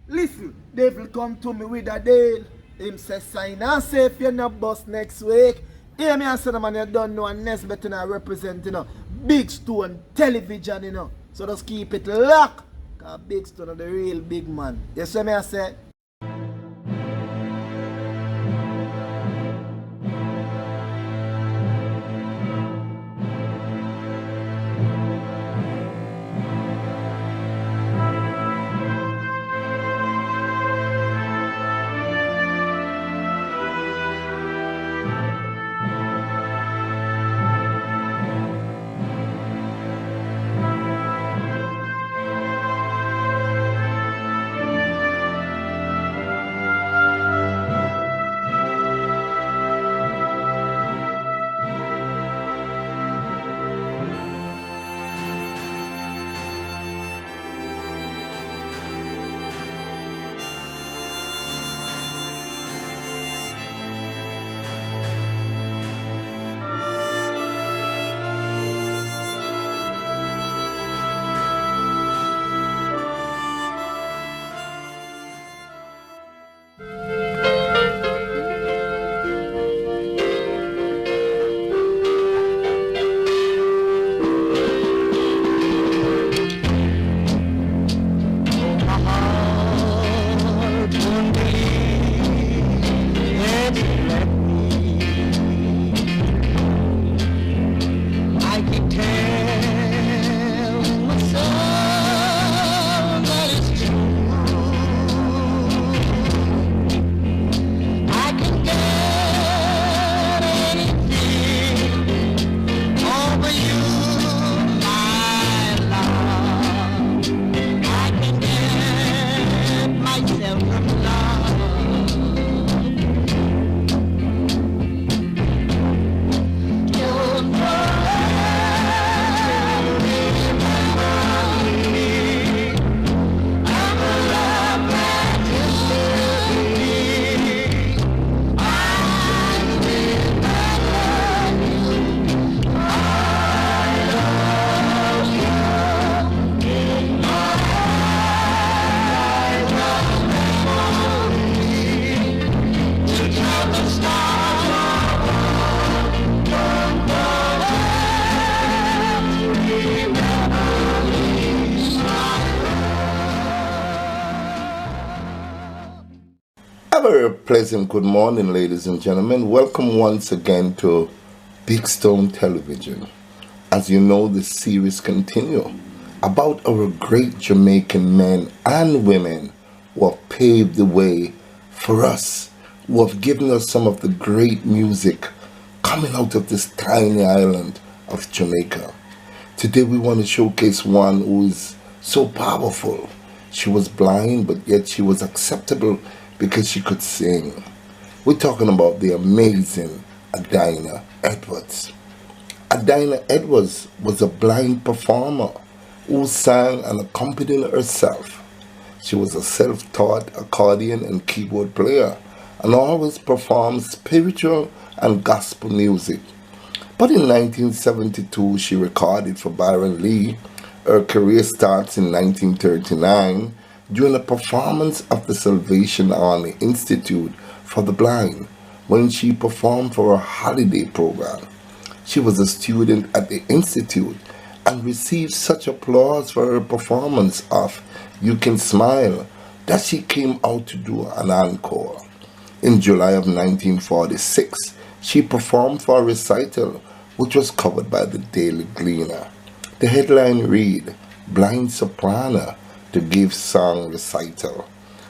Listen, devil come to me with a deal. Him say sign and say if you're not bust next week. Hear me and say the man you don't know and next better now represent, Big Stone television, So just keep it locked. Cause Big Stone is the real big man. You see me I say? A very pleasant good morning, ladies and gentlemen. Welcome once again to Big Stone Television. As you know, this series continues about our great Jamaican men and women who have paved the way for us, who have given us some of the great music coming out of this tiny island of Jamaica. Today we want to showcase one who is so powerful. She was blind, but yet she was acceptable because she could sing. We're talking about the amazing Adina Edwards. Adina Edwards was a blind performer who sang and accompanied herself. She was a self-taught accordion and keyboard player and always performed spiritual and gospel music. But in 1972, she recorded for Byron Lee. Her career starts in 1939 during a performance of the Salvation Army Institute for the Blind when she performed for a holiday program. She was a student at the institute and received such applause for her performance of You Can Smile that she came out to do an encore. In July of 1946, she performed for a recital which was covered by the Daily Gleaner. The headline read, Blind Soprano to give song recital.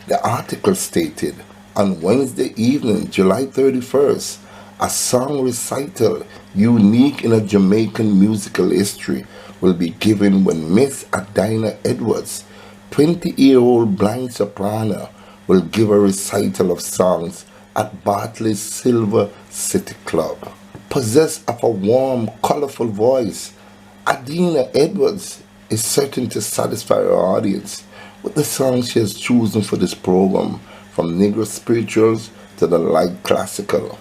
The article stated, on Wednesday evening, July 31st, a song recital unique in a Jamaican musical history will be given when Miss Adina Edwards, 20-year-old blind soprano, will give a recital of songs at Bartley's Silver City Club. Possessed of a warm, colorful voice, Adina Edwards is certain to satisfy her audience with the songs she has chosen for this program, from Negro spirituals to the light classical.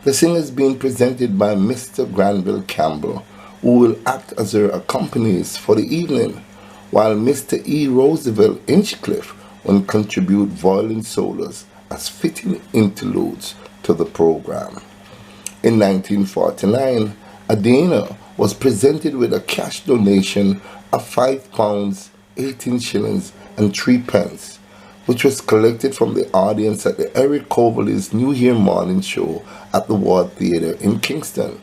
The singer is being presented by Mr. Granville Campbell, who will act as her accompanist for the evening, while Mr. E. Roosevelt Inchcliffe and contribute violin solos as fitting interludes to the program. In 1949, Adina was presented with a cash donation of £5, 18 shillings and 3 pence, which was collected from the audience at the Eric Coverley's New Year morning show at the Ward Theatre in Kingston.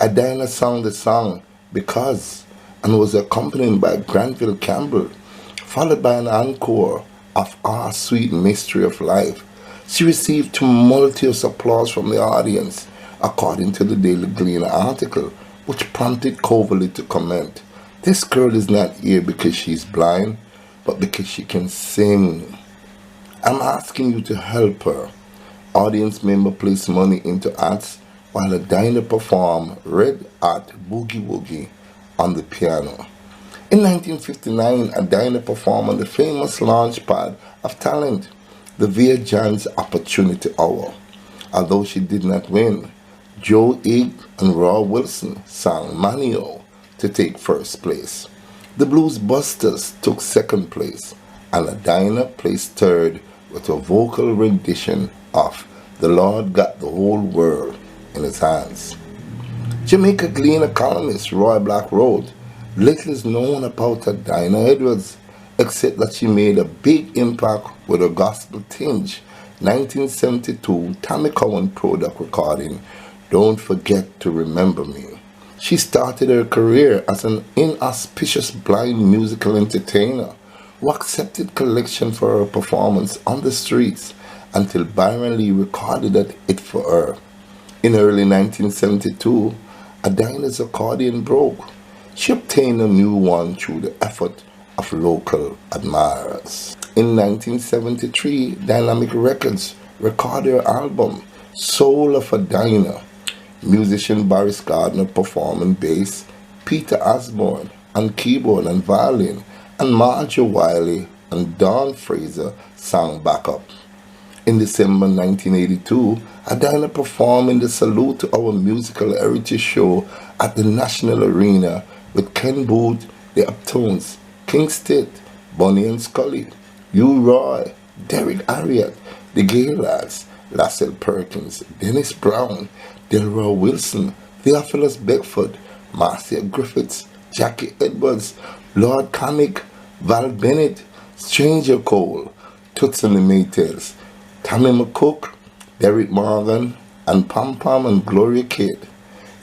Adina sang the song Because and was accompanied by Granville Campbell, followed by an encore of Our Sweet Mystery of Life. She received tumultuous applause from the audience, according to the Daily Gleaner article, which prompted Coverley to comment, "This girl is not here because she's blind, but because she can sing. I'm asking you to help her." Audience member placed money into ads while Adina performed Red Hot Boogie Woogie on the piano. In 1959, Adina performed on the famous launchpad of talent, the Via John's Opportunity Hour. Although she did not win, Joe Higg and Roy Wilson sang Manio to take first place. The Blues Busters took second place, and Adina placed third with a vocal rendition of The Lord Got the Whole World in His Hands. Jamaica Gleaner columnist Roy Black wrote, "Little is known about Adina Edwards, except that she made a big impact with her gospel tinge. 1972 Tammy Cowan product recording, Don't Forget to Remember Me." She started her career as an inauspicious blind musical entertainer who accepted collection for her performance on the streets until Byron Lee recorded it for her. In early 1972, Adina's accordion broke. She obtained a new one through the effort of local admirers. In 1973, Dynamic Records recorded her album, Soul of Adina. Musician Boris Gardner performing bass, Peter Osborne on keyboard and violin, and Margie Wiley and Dawn Fraser sang backup. In December 1982, Adina performed in the Salute to Our Musical Heritage show at the National Arena with Ken Booth, the Uptones, King Stitt, Bonnie and Scully, Hugh Roy, Derek Harriott, the Gay Lads, Lassell Perkins, Dennis Brown, Delroy Wilson, Theophilus Beckford, Marcia Griffiths, Jackie Edwards, Lord Comic, Val Bennett, Stranger Cole, Toots and the Maytals, Tammy McCook, Derek Morgan, and Pom Pom and Gloria Kidd.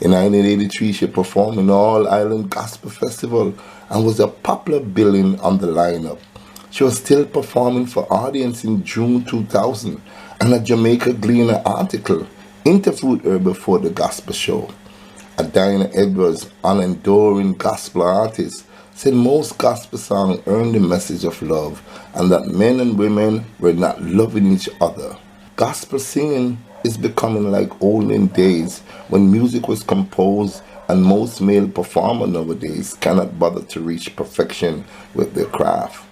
In 1983, she performed in All Island Gospel Festival and was a popular billing on the lineup. She was still performing for audience in June 2000, and a Jamaica Gleaner article interviewed her before the gospel show. Adina Edwards, an enduring gospel artist, said most gospel songs earn the message of love and that men and women were not loving each other. Gospel singing is becoming like olden days when music was composed, and most male performers nowadays cannot bother to reach perfection with their craft.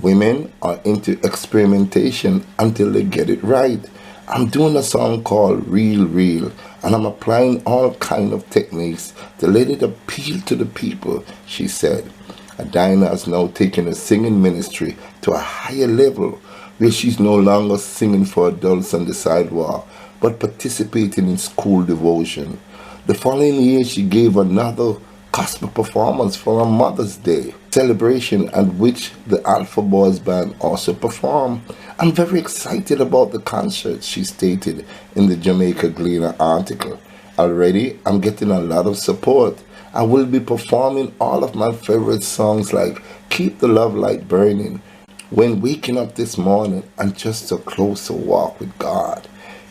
Women are into experimentation until they get it right. I'm doing a song called Real Real, and I'm applying all kind of techniques to let it appeal to the people, she said. Adina has now taken her singing ministry to a higher level, where she's no longer singing for adults on the sidewalk, but participating in school devotion. The following year, she gave another gospel performance for her Mother's Day celebration, at which the Alpha Boys Band also performed. "I'm very excited about the concert," she stated in the Jamaica Gleaner article. "Already, I'm getting a lot of support. I will be performing all of my favorite songs like Keep the Love Light Burning, When Waking Up This Morning, and Just a Closer Walk with God.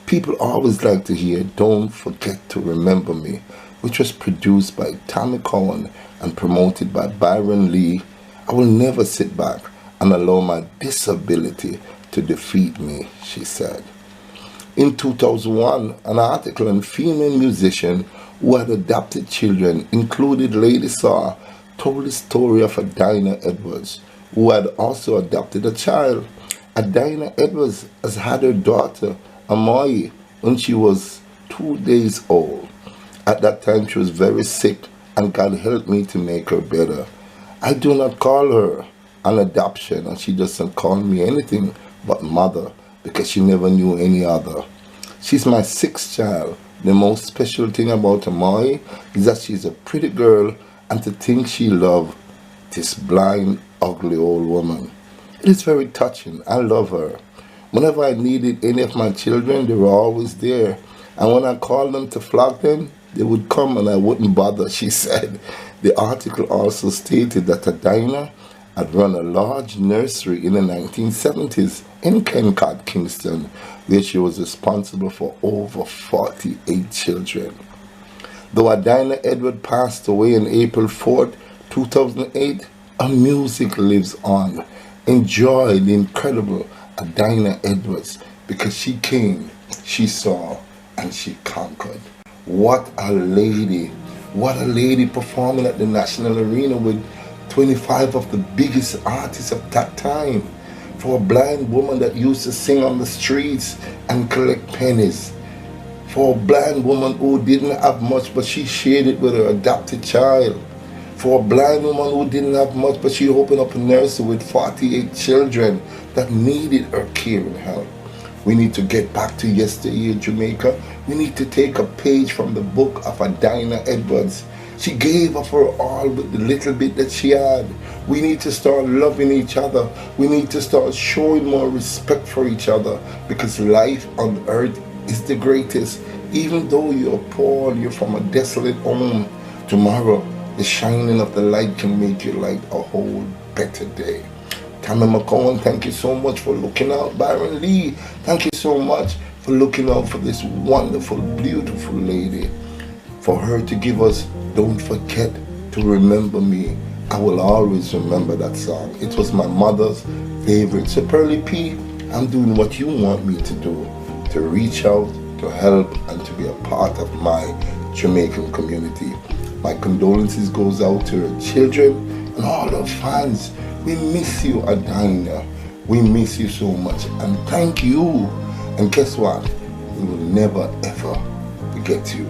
People always like to hear Don't Forget to Remember Me, which was produced by Tammy Cowan and promoted by Byron Lee. I will never sit back and allow my disability to defeat me," she said. In 2001, an article on female musicians who had adopted children included Lady Saw told the story of Adina Edwards, who had also adopted a child. Adina Edwards has had her daughter, Amoy, when she was 2 days old. At that time, she was very sick, and God helped me to make her better. I do not call her an adoption, and she doesn't call me anything but mother because she never knew any other. She's my sixth child. The most special thing about Amai is that she's a pretty girl, and to think she loved this blind, ugly old woman. It is very touching. I love her. Whenever I needed any of my children, they were always there. And when I called them to flog them, they would come and I wouldn't bother, she said. The article also stated that Adina had run a large nursery in the 1970s in Kentcott, Kingston, where she was responsible for over 48 children. Though Adina Edwards passed away on April 4th, 2008, her music lives on. Enjoy the incredible Adina Edwards, because she came, she saw, and she conquered. What a lady. What a lady, performing at the National Arena with 25 of the biggest artists of that time. For a blind woman that used to sing on the streets and collect pennies. For a blind woman who didn't have much, but she shared it with her adopted child. For a blind woman who didn't have much, but she opened up a nursery with 48 children that needed her care and help. We need to get back to yesteryear Jamaica. We need to take a page from the book of Adina Edwards. She gave of her all with the little bit that she had. We need to start loving each other. We need to start showing more respect for each other, because life on earth is the greatest. Even though you're poor and you're from a desolate home, tomorrow the shining of the light can make your life a whole better day. Tammy McCowan, thank you so much for looking out. Byron Lee, thank you so much for looking out for this wonderful, beautiful lady. For her to give us Don't Forget to Remember Me. I will always remember that song. It was my mother's favorite. So Pearly P, I'm doing what you want me to do, to reach out, to help, and to be a part of my Jamaican community. My condolences goes out to her children and all her fans. We miss you, Adina. We miss you so much. And thank you. And guess what? We will never ever forget you.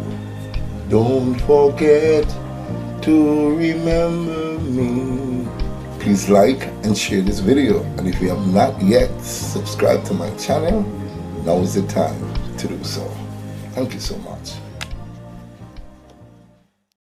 Don't forget to remember me. Please like and share this video. And if you have not yet subscribed to my channel, now is the time to do so. Thank you so much.